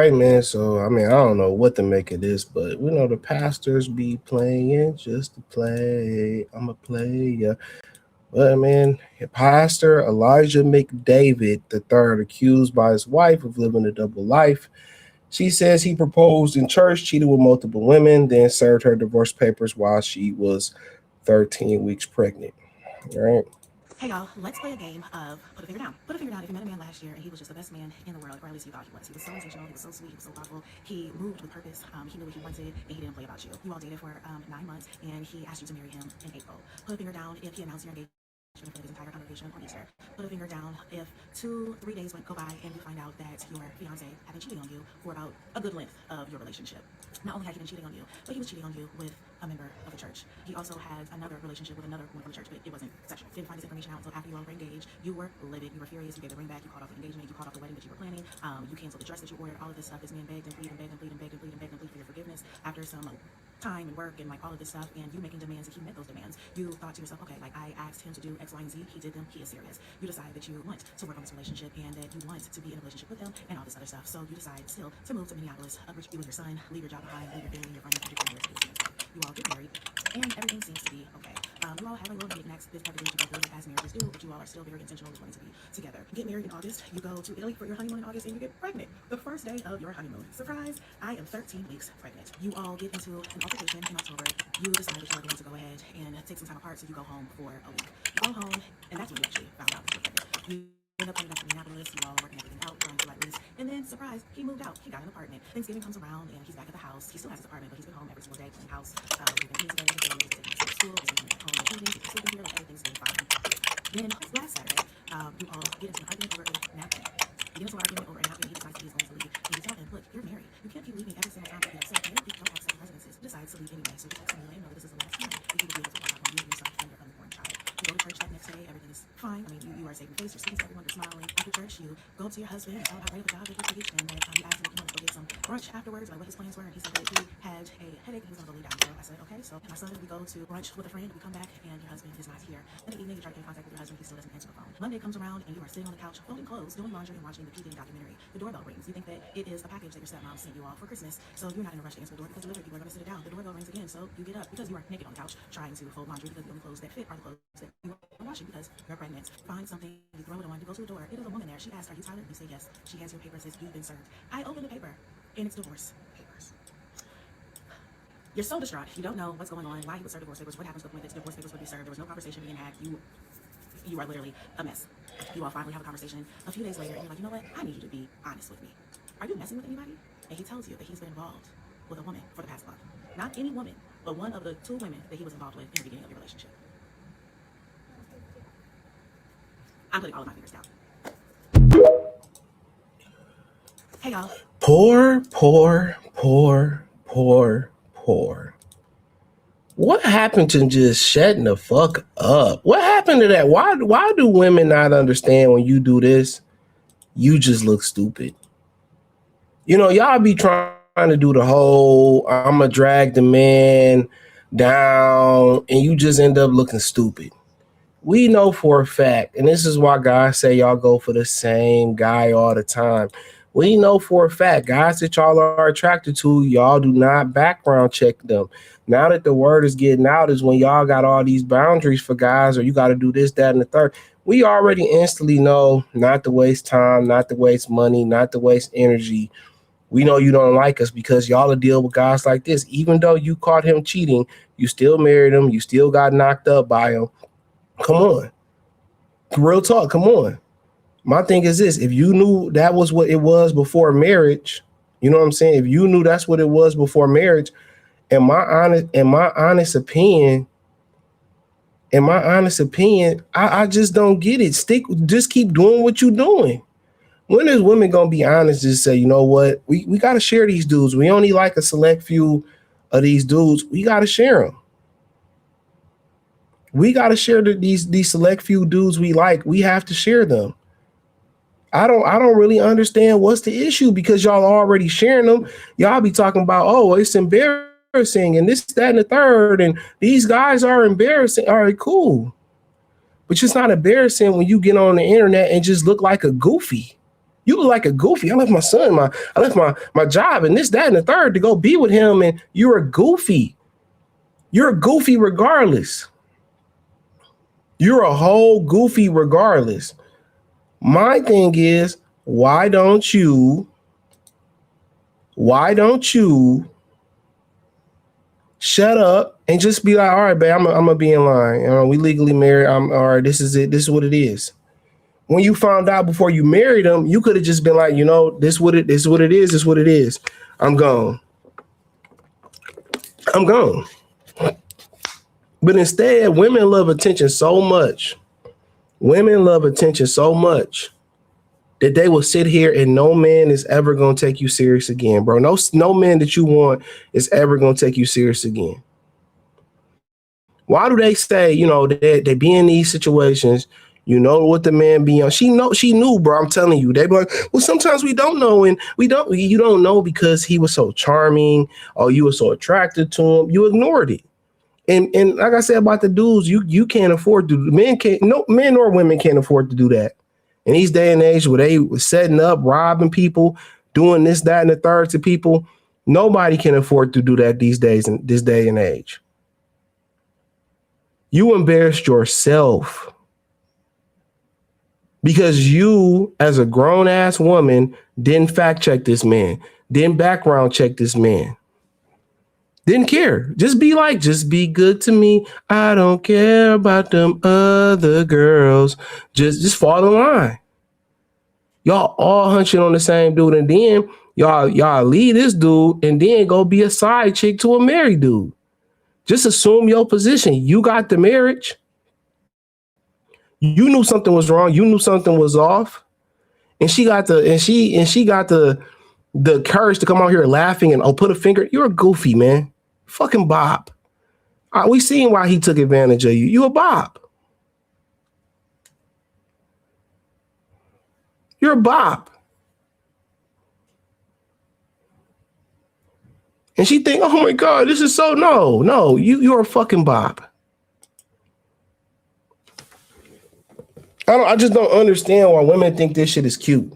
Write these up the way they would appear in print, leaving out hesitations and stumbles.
right, man. So I mean, I don't know what to make of this, but we know the pastors be playing just to play. I'm a player. But man, Pastor Elijah McDavid III, accused by his wife of living a double life. She says he proposed in church, cheated with multiple women, then served her divorce papers while she was 13 weeks pregnant. All right. Hey y'all, let's play a game of put a finger down. Put a finger down if you met a man last year and he was just the best man in the world, or at least you thought he was. He was so intentional, he was so sweet, he was so thoughtful, he moved with purpose, he knew what he wanted, and he didn't play about you. You all dated for 9 months, and he asked you to marry him in April. Put a finger down if he announced your engagement for his entire congregation on Easter. Put a finger down if 2-3 days go by and you find out that your fiance had been cheating on you for about a good length of your relationship. Not only had he been cheating on you, but he was cheating on you with a member of the church. He also had another relationship with another woman from the church, but it wasn't sexual. Didn't find this information out until after you all were engaged. You were livid, you were furious, you gave the ring back, you called off the engagement, you called off the wedding that you were planning, you canceled the dress that you ordered. All of this stuff. This man begged and pleaded and begged and pleaded and begged and pleaded and begged and pleaded for your forgiveness after some time and work and like all of this stuff, and you making demands, and he met those demands. You thought to yourself, okay, like I asked him to do X, Y, and Z, he did them, he is serious. You decide that you want to work on this relationship and that you want to be in a relationship with him and all this other stuff. So you decide still to move to Minneapolis, be with your son, leave your job behind, leave your family, your friends, your family. You all get married, and everything seems to be okay. You all have a little knickknacks, this everything to go through as marriages do, but you all are still very intentional with wanting to be together. Get married in August, you go to Italy for your honeymoon in August, and you get pregnant the first day of your honeymoon. Surprise, I am 13 weeks pregnant. You all get into an altercation in October. You decide that you are going to go ahead and take some time apart, so you go home for a week. You go home, and that's when you actually found out that you're pregnant. You end up coming back to Minneapolis, you all working everything out, trying to at least, and then surprise, he moved out. He got an apartment. Thanksgiving comes around, and he's back at the house. He still has his apartment, but he's been home every single day, cleaning house. We've been eating together, he's taking his to school, he's been at home, eating, he's sleeping here, like everything's been fine. Then last Saturday, you all get into an argument over a napkin. You get into an argument over a napkin. He decides he's going to leave, and you tell him, look, you're married. You can't keep leaving every single time you get upset. Married people don't have second residences. He decides to leave anyway, so you text him and let him know that this is the last time that you will be able to walk out on you and yourself and your unborn child. You go to church that next day, everything is fine. I mean, you are saving face, you're speaking to everyone, you're smiling. After church, you go up to your husband and tell him how great of a job that you preached, and that you asked him if he wanted to go get some brunch afterwards, like what his plans were, and he said that he had a headache and he was going to go lay down. So I said, okay, so my son, we go to brunch with a friend, we come back, and your husband is not here. In the evening, you try to get in contact with your husband, he still doesn't answer the phone. Monday comes around, and you are sitting on the couch, folding clothes, doing laundry, and watching the PD documentary. The doorbell rings. You think that it is a package that your stepmom sent you all for Christmas, so you're not in a rush to answer the door because delivery people are going to sit it down. The doorbell rings again, so you get up because you are naked on the couch trying to fold laundry because the only clothes that fit are the clothes that you are washing because you're pregnant. Find something, you throw it on, you go to the door. It is a woman there. She asks, are you Tyler? You say yes. She has your paper, says you've been served. I open the paper, and it's divorce papers. You're so distraught. You don't know what's going on, why he would serve divorce papers, what happens to the point that divorce papers would be served. There was no conversation being had. You are literally a mess. You all finally have a conversation a few days later, and you're like, you know what? I need you to be honest with me. Are you messing with anybody? And he tells you that he's been involved with a woman for the past month. Not any woman, but one of the 2 women that he was involved with in the beginning of your relationship. I'm putting all of my fingers down. Hey, y'all. Poor, poor, poor, poor, poor. What happened to just shutting the fuck up? What happened to that? Why do women not understand when you do this? You just look stupid. You know, y'all be trying to do the whole I'ma drag the man down, and you just end up looking stupid. We know for a fact, and this is why guys say y'all go for the same guy all the time. We know for a fact, guys that y'all are attracted to, y'all do not background check them. Now that the word is getting out is when y'all got all these boundaries for guys, or you got to do this, that, and the third. We already instantly know not to waste time, not to waste money, not to waste energy. We know you don't like us because y'all will deal with guys like this. Even though you caught him cheating, you still married him, you still got knocked up by him. Come on. Real talk, come on. My thing is this, if you knew that was what it was before marriage, you know what I'm saying? If you knew that's what it was before marriage, in my honest opinion, I just don't get it. Just keep doing what you're doing. When is women gonna be honest and say, you know what, we gotta share these dudes. We only like a select few of these dudes. We gotta share them. We gotta share these select few dudes we like. We have to share them. I don't really understand what's the issue because y'all already sharing them. Y'all be talking about, oh, it's embarrassing and this, that, and the third, and these guys are embarrassing. All right, cool. But it's not embarrassing when you get on the internet and just look like a goofy. You look like a goofy. I left my son, I left my job and this, that, and the third to go be with him. And you're a goofy. You're a goofy regardless. You're a whole goofy regardless. My thing is, why don't you shut up and just be like, all right, babe, I'm gonna be in line. We legally married. I'm all right. This is it. This is what it is. When you found out before you married him, you could have just been like, this is what it is. This is what it is. I'm gone. But instead, women love attention so much. That they will sit here and no man is ever going to take you serious again, bro. No man that you want is ever going to take you serious again. Why do they say, they be in these situations, what the man be on? She knew, bro. I'm telling you. They be like, well, sometimes we don't know. And you don't know because he was so charming or you were so attracted to him. You ignored it. And like I said about the dudes, you can't afford to. Men or women can't afford to do that. In these day and age where they were setting up, robbing people, doing this, that, and the third to people, nobody can afford to do that these days in this day and age. You embarrassed yourself because you, as a grown-ass woman, didn't fact check this man, didn't background check this man. Didn't care. Just be good to me. I don't care about them other girls. Just fall in line. Y'all all hunching on the same dude, and then y'all leave this dude and then go be a side chick to a married dude. Just assume your position. You got the marriage. You knew something was wrong. You knew something was off, and she got the courage to come out here laughing and put a finger. You're a goofy, man. Fucking Bob. We seen why he took advantage of you. You a Bob. You're a Bob. And she think, oh my God, this is so no, you're a fucking Bob. I just don't understand why women think this shit is cute.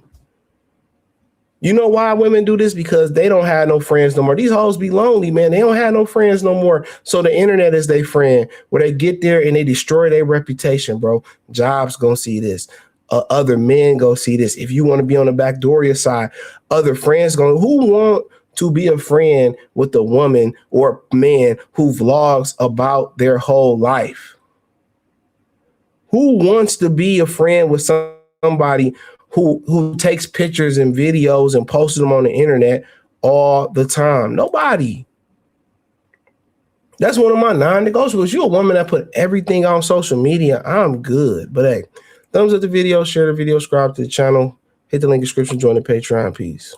You know why women do this? Because they don't have no friends no more. These hoes be lonely, man. They don't have no friends no more. So the internet is their friend, where they get there and they destroy their reputation, bro. Jobs gonna see this. Other men go see this. If you want to be on the backdooria side, other friends who want to be a friend with a woman or man who vlogs about their whole life? Who wants to be a friend with somebody who takes pictures and videos and posts them on the internet all the time? Nobody. That's one of my non-negotiables. You're a woman that put everything on social media. I'm good. But hey, thumbs up the video, share the video, subscribe to the channel, hit the link in the description, join the Patreon. Peace.